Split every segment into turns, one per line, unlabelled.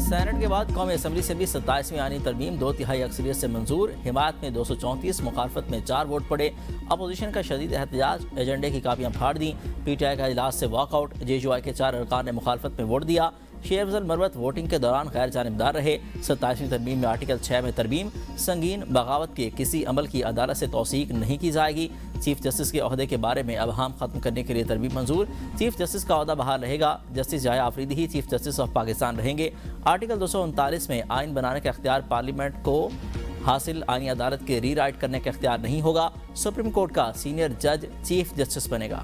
Senate के बाद कौमी असम्बली से भी 27वीं आईनी तरमीम 2/3 अक्सरियत से मंजूर। हिमायत में 234, मुखालफत में 4 वोट पड़े। अपोजिशन का शदीद एहतजाज, एजेंडे की कापियां फाड़ दी। PTI का इजलास से वॉकआउट। JUI के 4 अरकान ने मुखालफत में वोट दिया। शेर अफजल मरवत वोटिंग के दौरान गैर जानिबदार रहे। 27वीं तरमीम में आर्टिकल 6 में तरमीम, संगीन बगावत के किसी अमल की अदालत से तौसीक नहीं की जाएगी। चीफ जस्टिस के ओहदे के बारे में अबहाम खत्म करने के लिए तरमीम मंजूर। चीफ जस्टिस का ओहदा बहाल रहेगा। जस्टिस जाया आफरीदी ही चीफ जस्टिस ऑफ पाकिस्तान रहेंगे। आर्टिकल 239 में आइन बनाने का इख्तियार पार्लियामेंट को हासिल, आईनी अदालत के री राइट करने का इख्तियार नहीं होगा। सुप्रीम कोर्ट का सीनियर जज चीफ जस्टिस बनेगा।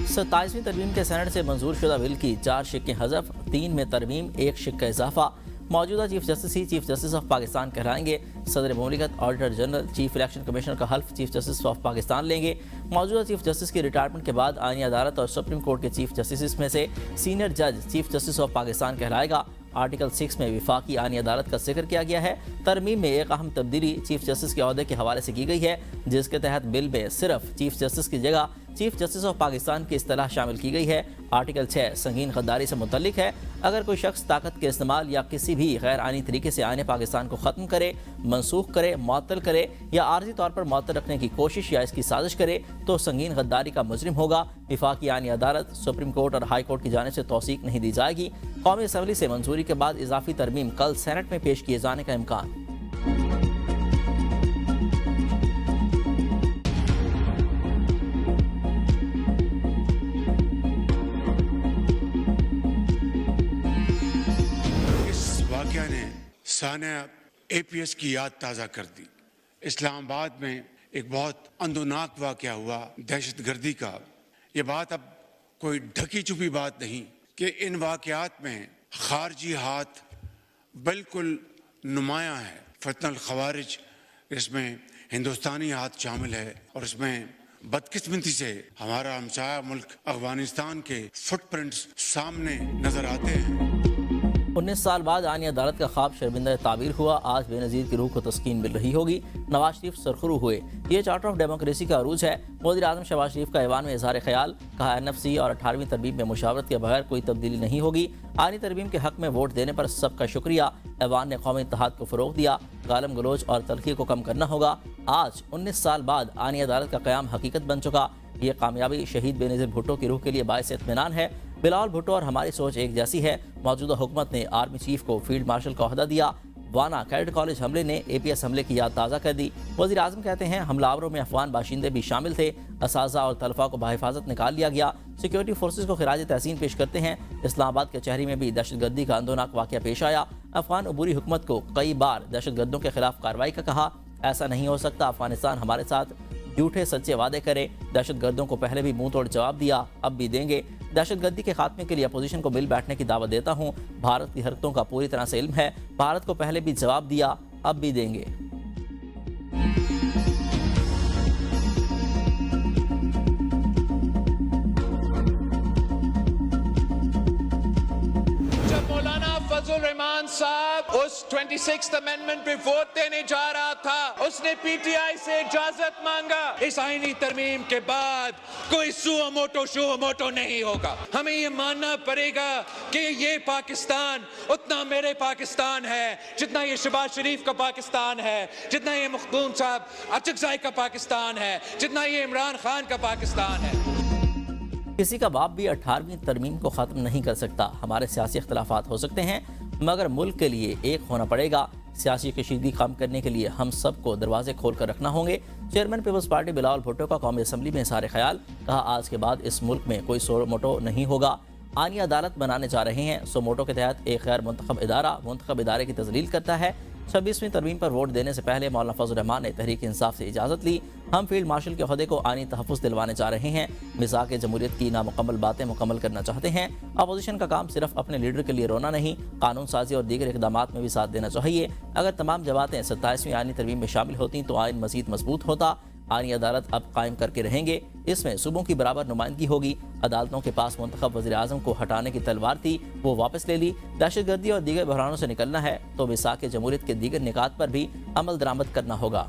27वीं तरमीम के सेनेट से मंजूर शुदा बिल की 4 शिक्कें हज़फ, 3 में तरमीम, 1 शिक का इजाफा। मौजूदा चीफ जस्टिस ही चीफ जस्टिस ऑफ पाकिस्तान कहलाएंगे। सदर मुमलिकत, auditor general, chief election commissioner का हल्फ चीफ जस्टिस ऑफ पाकिस्तान लेंगे। मौजूदा चीफ जस्टिस की रिटायरमेंट के बाद आईनी अदालत और सुप्रीम कोर्ट के चीफ जस्टिस में से सीनियर जज चीफ जस्टिस ऑफ पाकिस्तान कहलाएगा। आर्टिकल 6 में विफाकी आईनी अदालत का जिक्र किया गया है। तरमीम में एक अहम तब्दीली चीफ जस्टिस के ओहदे के हवाले से की गई है, जिसके तहत बिल में सिर्फ चीफ जस्टिस की जगह चीफ जस्टिस ऑफ पाकिस्तान की इस्तिलाह शामिल की गई है। आर्टिकल 6 संगीन गद्दारी से मुतल्लिक है। अगर कोई शख्स ताकत के इस्तेमाल या किसी भी गैर आईनी तरीके से आईने पाकिस्तान को ख़त्म करे, मनसूख करे, मुअत्तल करे या आर्जी तौर पर मुअत्तल रखने की कोशिश या इसकी साजिश करे तो संगीन गद्दारी का मुजरिम होगा। विफाकी आईनी अदालत, सुप्रीम कोर्ट और हाई कोर्ट की जानिब से तौसीक नहीं दी जाएगी। कौमी असम्बली से मंजूरी के बाद इजाफी तरमीम कल सेनेट में पेश किए जाने का इम्कान।
सानिया APS की याद ताज़ा कर दी। इस्लामाबाद में एक बहुत अंदोनाक वाक़या हुआ दहशतगर्दी का। ये बात अब कोई ढकी छुपी बात नहीं कि इन वाक़यात में खारजी हाथ बिल्कुल नुमायां है। फतनल खवारिज, इसमें हिंदुस्तानी हाथ शामिल है और इसमें बदकिस्मती से हमारा हमसाया मुल्क अफगानिस्तान के फुटप्रिंट्स सामने नजर आते हैं।
19 साल बाद आईनी अदालत का ख्वाब शर्मिंदा ताबीर हुआ। आज बेनज़ीर की रूह को तस्कीन मिल रही होगी। नवाज शरीफ सरखरू हुए। ये चार्टर ऑफ डेमोक्रेसी का अरूज है। वज़ीर आज़म शहबाज शरीफ का ऐवान में इज़हार ख्याल, कहा NFC और 18वीं तरमीम में मुशावरत के बगैर कोई तब्दीली नहीं होगी। आईनी तरमीम के हक में वोट देने पर सबका शुक्रिया। ऐवान ने कौमी इत्तेहाद को फ़रोग़ दिया। गालम गलोच और तलखी को कम करना होगा। आज 19 साल बाद आईनी अदालत का क़याम हकीकत बन चुका। ये कामयाबी शहीद बेनज़ीर भुट्टो की रूह के लिए बाइस इत्मीनान है। बिलावल भुट्टो और हमारी सोच एक जैसी है। मौजूदा हुकूमत ने आर्मी चीफ को फील्ड मार्शल का ओहदा दिया। वाना कैडेट कॉलेज हमले ने APS हमले की याद ताज़ा कर दी। वज़ीर आज़म कहते हैं हमलावरों में अफगान बाशिंदे भी शामिल थे। असाज़ा और तलफा को बाहिफाजत निकाल लिया गया। सिक्योरिटी फोर्सेज को खिराज तहसीन पेश करते हैं। इस्लामाबाद के कचहरी में भी दहशतगर्दी का अंदोनाक वाक़या पेश आया। अफगान अबूरी हुकूमत को कई बार दहशतगर्दों के खिलाफ कार्रवाई का कहा। ऐसा नहीं हो सकता, अफगानिस्तान हमारे साथ झूठे सच्चे वादे करे। दहशतगर्दों को पहले भी मुंह तोड़ जवाब दिया, अब भी देंगे। दहशतगर्दी के खात्मे के लिए अपोजिशन को मिल बैठने की दावत देता हूं। भारत की हरकतों का पूरी तरह से इल्म है। भारत को पहले भी जवाब दिया, अब भी देंगे।
रहमान साहब उस 26th अमेंडमेंट पे वोट देने जा रहा था, उसने PTI से इजाजत मांगा। इस आईनी तरमीम के बाद कोई सुओ मोटो नहीं होगा। हमें ये मानना पड़ेगा कि ये पाकिस्तान उतना मेरे पाकिस्तान है जितना ये शहबाज शरीफ का पाकिस्तान है, जितना ये मखदूम साहब अचकज़ाई का पाकिस्तान है, जितना ये इमरान खान का पाकिस्तान है।
किसी का बाप भी 18वीं तरमीम को ख़त्म नहीं कर सकता। हमारे सियासी इख्तलाफात हो सकते हैं मगर मुल्क के लिए एक होना पड़ेगा। सियासी कशीदगी कम करने के लिए हम सबको दरवाजे खोल कर रखना होंगे। Chairman peoples party Bilawal Bhutto का कौमी असम्बली में इज़हार ख्याल, कहा आज के बाद इस मुल्क में कोई सो मोटो नहीं होगा। आईनी अदालत बनाने जा रहे हैं। सो मोटो के तहत एक गैर मुंतखब इदारा मुंतखब इदारे की तजलील करता है। 26वीं तरमीम पर वोट देने से पहले मौलाना फजल रहमान ने तहरीक इंसाफ से इजाज़त ली। हम फील्ड मार्शल के ओहदे को आईनी तहफ़्फ़ुज़ दिलवाने जा रहे हैं। मिज़ाक़ जमहूरियत की नामुकम्मल बातें मुकम्मल करना चाहते हैं। अपोजिशन का काम सिर्फ अपने लीडर के लिए रोना नहीं, कानून साजी और दीगर इक़दामात में भी साथ देना चाहिए। अगर तमाम जमातें 27वीं आईनी तरमीम में शामिल होती तो आइन मज़ीद मजबूत होता। आईनी अदालत अब कायम करके रहेंगे। इसमें सूबों की बराबर नुमाइंदगी होगी। अदालतों के पास मुंतखब वज़ीर आज़म को हटाने की तलवार थी, वो वापस ले ली। दहशतगर्दी और दीगर बहरानों से निकलना है तो मिसाक़ जमहूरियत के दीगर निकात पर भी अमल दरामद करना होगा।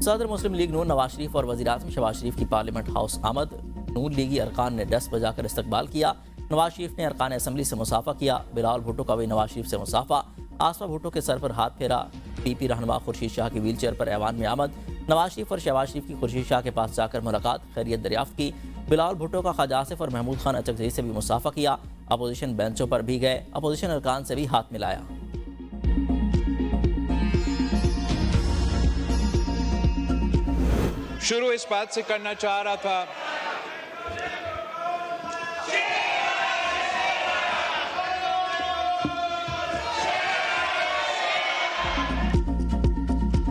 सदर मुस्लिम लीग नून नवाज शरीफ और वज़ीर-ए-आज़म शहबाज शरीफ की पार्लियामेंट हाउस आमद। नून लीगी अरकान ने डस्ट बजाकर इस्तकबाल किया। नवाज शरीफ ने अरकान असम्बली से मुसाफा किया। बिलावल भुट्टो का भी नवाज शरीफ से मुसाफा। आसफा भुट्टो के सर पर हाथ फेरा। पीपी रहनुमा खुर्शीद शाह की व्हील चेयर पर ऐवान में आमद। नवाज शरीफ और शहबाज शरीफ की खुर्शीद शाह के पास जाकर मुलाकात, खैरियत दरियाफ्त की। बिलावल भुट्टो का ख्वाजा आसिफ और महमूद खान अचकजई से भी मुसाफा किया। अपोजिशन बेंचों पर भी गए। अपोजिशन अरकान से भी हाथ मिलाया।
शुरू इस बात से करना चाह रहा था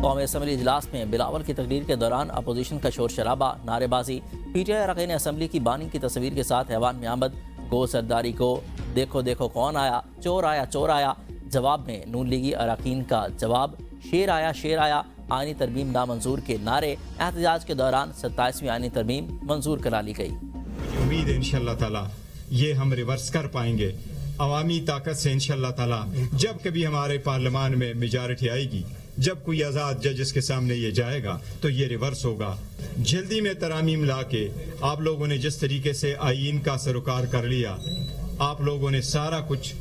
कौमी असम्बली इजलास में बिलावल की तकरीर के दौरान अपोजिशन का शोर शराबा, नारेबाजी। पीटीआई अरकान असम्बली की बानी की तस्वीर के साथ ऐवान में आमद। गो सरदारी को, देखो देखो कौन आया, चोर आया चोर आया। जवाब में नून लीगी अरकान का जवाब, शेर आया। आईनी तरमीम नामंजूर के नारे। एहतजाज के दौरान 27वीं आईनी तरमीम मंजूर करा ली गई।
उम्मीद है इंशाअल्लाह ताला ये हम रिवर्स कर पाएंगे अवामी ताकत से इंशाअल्लाह ताला। जब कभी हमारे पार्लियामान में मेजॉरिटी आएगी, जब कोई आज़ाद जजेस के सामने ये जाएगा तो ये रिवर्स होगा। जल्दी में तरामीम ला के आप लोगों ने जिस तरीके से आईन का सरोकार कर लिया, आप लोगों ने सारा कुछ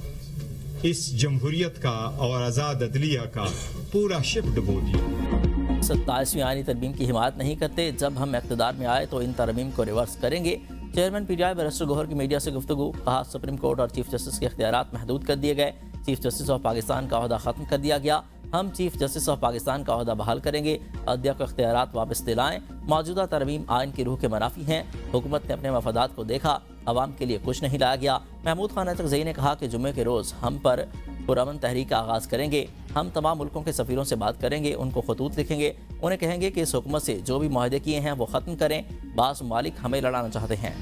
इस जमहूरियत का और आज़ाद अदलिया का पूरा शिप डुबो दिया।
27वीं आईनी तरमीम की हिमायत नहीं करते। जब हम इक़्तिदार में आए तो इन तरमीम को रिवर्स करेंगे। चेयरमैन पीटीआई बैरिस्टर गौहर की मीडिया से गुफ्तगू। कहा, सुप्रीम कोर्ट और चीफ जस्टिस के इख्तियारात महदूद कर दिए गए। चीफ जस्टिस ऑफ पाकिस्तान का ओहदा ख़त्म कर दिया गया। हम चीफ जस्टिस ऑफ पाकिस्तान का ओहदा बहाल करेंगे। अध्यक्ष को इख्तियारात वापस दिलाएं। मौजूदा तरमीम आइन की रूह के मनाफी हैं। हुकूमत ने अपने मफादात को देखा, अवाम के लिए कुछ नहीं लाया गया। महमूद खान अचकजई ने कहा कि जुम्मे के रोज़ हम पर पुरअमन तहरीक का आगाज़ करेंगे। हम तमाम मुल्कों के सफ़ीरों से बात करेंगे, उनको खतूत लिखेंगे, उन्हें कहेंगे कि इस हुकूमत से जो भी मुआहदे किए हैं वो ख़त्म करें। बाज़ मालिक हमें लड़ाना चाहते हैं।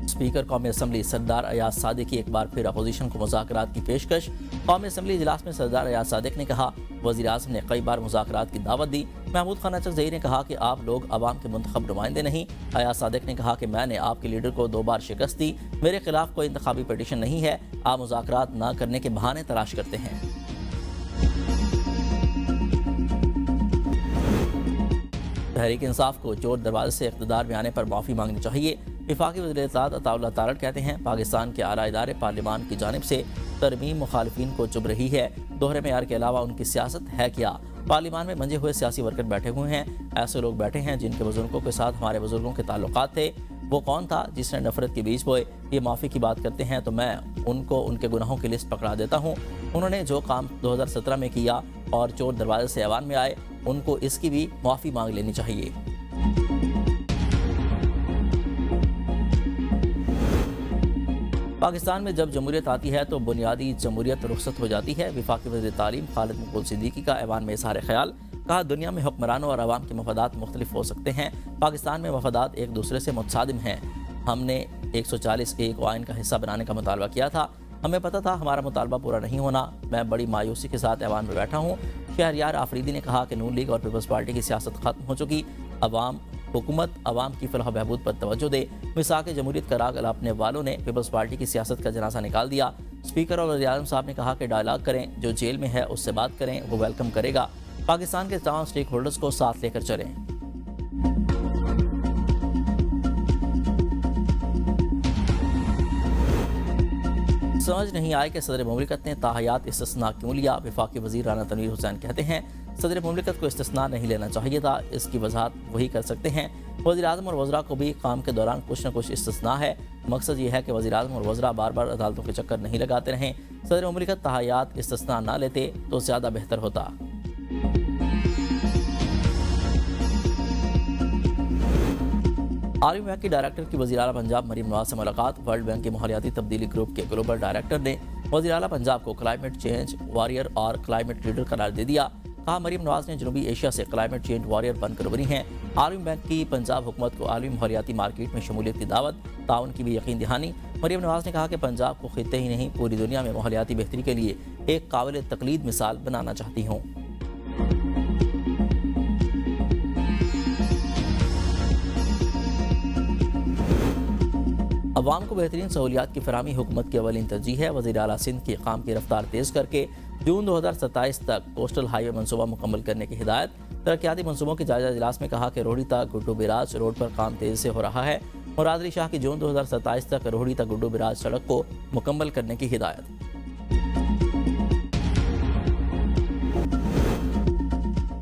स्पीकर कौमी असम्बली सरदार अयाज सादिक की एक बार फिर अपोजिशन को मुज़ाकरात की पेशकश। कौमी असम्बली इजलास में सरदार अयाज सादिक ने कहा, वज़ीर-ए-आज़म ने कई बार मुज़ाकरात की दावत दी। महमूद खान अचकजई ने कहा कि आप लोग अवाम के मुंतखब नुमाइंदे नहीं। अयाज सादिक ने कहा कि मैंने आपके लीडर को 2 बार शिकस्त दी। मेरे खिलाफ कोई इंतखाबी पटिशन नहीं है। आप मुज़ाकरात न करने के बहाने तलाश करते हैं। तहरीक इंसाफ को चोर दरवाजे से इक़्तिदार में आने पर माफ़ी मांगनी चाहिए। वफाकी वज़ीर इत्तेलात अताउल्लाह तारड़ कहते हैं, पाकिस्तान के आला इदारे पार्लियामान की जानिब से तरमीम मुखालिफिन को चुभ रही है। दोहरे मेयार के अलावा उनकी सियासत है क्या? पार्लियामान में मंजे हुए सियासी वर्कर बैठे हुए हैं। ऐसे लोग बैठे हैं जिनके बुजुर्गों के साथ हमारे बुजुर्गों के ताल्लुकात थे। वो कौन था जिसने नफरत के बीज बोए? ये माफ़ी की बात करते हैं तो मैं उनको उनके गुनाहों की लिस्ट पकड़ा देता हूँ। उन्होंने जो काम 2017 में किया और चोर दरवाजे से ऐवान में आए, उनको इसकी भी माफ़ी मांग लेनी चाहिए। पाकिस्तान में जब जमहूरियत आती है तो बुनियादी जमहूरियत रुखसत हो जाती है। वफाकी वज़ीर तालीम खालिद मकबूल सिद्दीकी का ऐवान में इज़हार ख्याल। कहा, दुनिया में हुक्मरानों और अवाम के मफादात मुख्तलिफ हो सकते हैं। पाकिस्तान में मफादात एक दूसरे से मुतसादिम हैं। हमने 140A को आइन का हिस्सा बनाने का मुतालबा किया था। हमें पता था हमारा मुतालबा पूरा नहीं होना। मैं बड़ी मायूसी के साथ ऐवान में बैठा हूँ। शहरयार आफरीदी ने कहा कि नून लीग और पीपल्स पार्टी की सियासत खत्म हो चुकी। हुकूमत अवाम की फलाह बहबूद पर तवज्जो दे। मिसाक जमहूरियत का राग अलापने वालों ने पीपल्स पार्टी की सियासत का जनाजा निकाल दिया। स्पीकर और वज़ीर-ए-आज़म साहब ने कहा कि डायलॉग करें, जो जेल में है उससे बात करें, वो वेलकम करेगा। पाकिस्तान के तमाम स्टेक होल्डर्स को साथ लेकर चलें। समझ नहीं आए कि सदर मुमलिकत ने ताहयात इस्तिस्ना क्यों लिया। वफाकी वज़ीर राना तनवीर हुसैन कहते हैं, सदर मुमलिकत को इस्तिस्ना नहीं लेना चाहिए था। इसकी वजाहत वही कर सकते हैं। वज़ीर-ए-आज़म और वज़रा को भी काम के दौरान कुछ न कुछ इस्तिस्ना है। मकसद ये है कि वज़ीर-ए-आज़म और वज़रा बार बार अदालतों के चक्कर नहीं लगाते रहें। सदर मुमलिकत ताहयात इस्तिस्ना ना लेते तो ज़्यादा बेहतर होता। आलमी बैंक की डायरेक्टर की वज़ीर आला पंजाब मरीम नवाज से मुलाकात। वर्ल्ड बैंक के माहौलियाती तब्दीली ग्रुप के ग्लोबल डायरेक्टर ने वज़ीर आला पंजाब को क्लाइमेट चेंज वॉरियर और क्लाइमेट लीडर करार दे दिया। कहा, मरीम नवाज ने जनूबी एशिया से क्लाइमेट चेंज वॉरियर बनकर उभरी हैं। आलमी बैंक की पंजाब हुकूमत को आलमी माहौलियाती मार्केट में शमूलियत की दावत, ताउन की भी यकीन दहानी। मरीम नवाज ने कहा कि पंजाब को खित्ते ही नहीं पूरी दुनिया में माहौलियाती बेहतरी के लिए एक काबिल तकलीद मिसाल बनाना चाहती हूँ। अवाम को बेहतरीन सहूलियात की फराहमी हुकूमत की अवलिन तरजीह है। वज़ीर आला सिंध के काम की रफ्तार तेज़ करके जून 2027 तक कोस्टल हाईवे मनसूबा मुकम्मल करने की हिदायत। तरक्याती मनसूबों के जायजा इजलास में कहा कि रोहड़ी तक गुड्डू बिराज रोड पर काम तेज़ी से हो रहा है। मुराद अली शाह की जून 2027 तक रोहड़ी तक गुड्डू बिराज सड़क को मुकम्मल करने की हिदायत।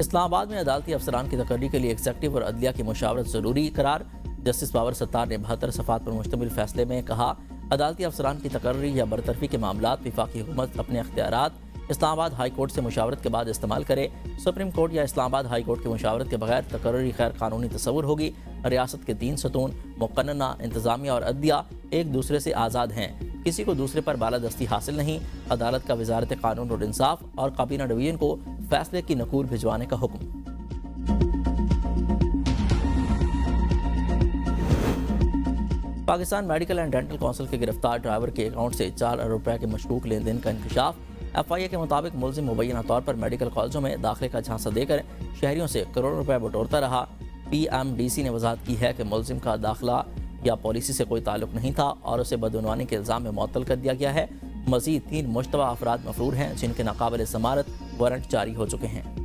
इस्लामाबाद में अदालती अफसरान की तकर्री के लिए एग्जेक्टिव और अदलिया की मुशावरत ज़रूरी करार। जस्टिस बाबर सत्तार ने 72 सफ़ात पर मुश्तमिल फैसले में कहा, अदालती अफसरान की तकर्री या बरतरफी के मामलात वफाकी हुकूमत अपने अख्तियारात इस्लामाबाद हाई कोर्ट से मुशावरत के बाद इस्तेमाल करे। सुप्रीम कोर्ट या इस्लामाबाद हाई कोर्ट की मुशावरत के बगैर तकर्री गैर कानूनी तस्वुर होगी। रियासत के 3 सतून मुक़न्नना, इंतज़ामिया और अदलिया एक दूसरे से आज़ाद हैं। किसी को दूसरे पर बालादस्ती हासिल नहीं। अदालत का वजारत कानून और इंसाफ और काबीना डिवीज़न को फैसले की नकूल भिजवाने का हुक्म। Pakistan medical and dental council के गिरफ्तार ड्राइवर के अकाउंट से 4 अरब रुपए के मशकूक लेन देन का इंकशाफ। FIA के मुताबिक मुलजिम मुबैना तौर पर मेडिकल कॉलेजों में दाखिले का झांसा देकर शहरियों से करोड़ों रुपए बटोरता रहा। PMDC ने वजाहत की है कि मुलजिम का दाखिला या पॉलिसी से कोई ताल्लुक नहीं था और उसे बदउनवानी के इल्ज़ाम में मुअत्तल कर दिया गया है। मज़ीद 3 मुश्तबा अफराद मफरूर हैं जिनके नाकाबिल ज़मानत वारंट जारी हो चुके हैं।